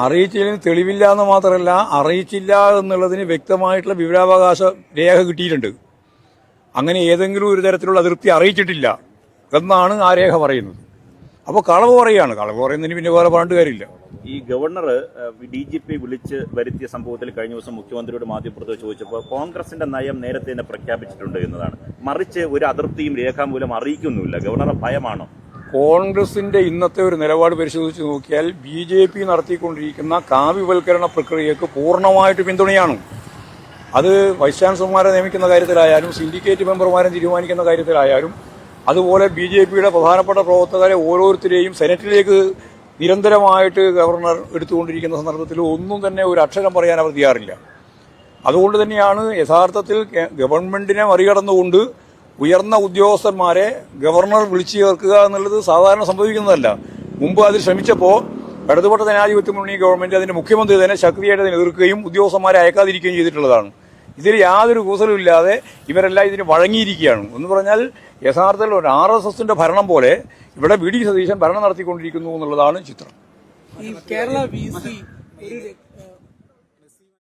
അറിയിച്ചതിന് തെളിവില്ല എന്ന് മാത്രമല്ല, അറിയിച്ചില്ല എന്നുള്ളതിന് വ്യക്തമായിട്ടുള്ള വിവരാവകാശ രേഖ കിട്ടിയിട്ടുണ്ട്. അങ്ങനെ ഏതെങ്കിലും ഒരു തരത്തിലുള്ള അതൃപ്തി അറിയിച്ചിട്ടില്ല എന്നാണ് ആ രേഖ പറയുന്നത്. അപ്പോൾ കളവ് പറയുകയാണ്. കളവ് പറയുന്നതിന് പിന്നെ വേറെ പറഞ്ഞിട്ട് കാര്യമില്ല. ഈ ഗവർണർ DGP വിളിച്ച് വരുത്തിയ സംഭവത്തിൽ കഴിഞ്ഞ ദിവസം മുഖ്യമന്ത്രിയോട് മാധ്യമപ്രവർത്തകർ ചോദിച്ചപ്പോൾ കോൺഗ്രസിന്റെ നയം നേരത്തെ തന്നെ പ്രഖ്യാപിച്ചിട്ടുണ്ട് എന്നതാണ്. മറിച്ച് ഒരു അതൃപ്തിയും രേഖാമൂലം അറിയിക്കുന്നുമില്ല. ഗവർണറുടെ ഭയമാണോ? കോൺഗ്രസിന്റെ ഇന്നത്തെ ഒരു നിലപാട് പരിശോധിച്ച് നോക്കിയാൽ BJP നടത്തിക്കൊണ്ടിരിക്കുന്ന കാവ്യവൽക്കരണ പ്രക്രിയക്ക് പൂർണ്ണമായിട്ട് പിന്തുണയാണ്. അത് വൈസ് ചാൻസലർമാരെ നിയമിക്കുന്ന കാര്യത്തിലായാലും സിൻഡിക്കേറ്റ് മെമ്പർമാരെ തീരുമാനിക്കുന്ന കാര്യത്തിലായാലും അതുപോലെ BJPയുടെ പ്രധാനപ്പെട്ട പ്രവർത്തകരെ ഓരോരുത്തരെയും സെനറ്റിലേക്ക് നിരന്തരമായിട്ട് ഗവർണർ എടുത്തുകൊണ്ടിരിക്കുന്ന സന്ദർഭത്തിൽ ഒന്നും തന്നെ ഒരു അക്ഷരം പറയാൻ അവർ തയ്യാറില്ല. അതുകൊണ്ട് തന്നെയാണ് യഥാർത്ഥത്തിൽ ഗവൺമെന്റിനെ മറികടന്നുകൊണ്ട് ഉയർന്ന ഉദ്യോഗസ്ഥന്മാരെ ഗവർണർ വിളിച്ചു ചേർക്കുക എന്നുള്ളത് സാധാരണ സംഭവിക്കുന്നതല്ല. മുമ്പ് അതിൽ ശ്രമിച്ചപ്പോൾ ഇടതുപക്ഷ ജനാധിപത്യ മുന്നണി ഗവൺമെന്റ് അതിന്റെ മുഖ്യമന്ത്രി തന്നെ ശക്തിയായിട്ട് അതിനെ എതിർക്കുകയും ഉദ്യോഗസ്ഥന്മാരെ അയക്കാതിരിക്കുകയും ചെയ്തിട്ടുള്ളതാണ്. ഇതിൽ യാതൊരു കൂസലുമില്ലാതെ ഇവരെല്ലാം ഇതിന് വഴങ്ങിയിരിക്കുകയാണ്. എന്ന് പറഞ്ഞാൽ യഥാർത്ഥത്തിൽ ഒരു RSSന്റെ ഭരണം പോലെ ഇവിടെ VD സതീശൻ ഭരണം നടത്തിക്കൊണ്ടിരിക്കുന്നു എന്നുള്ളതാണ് ചിത്രം. ഈ കേരള VC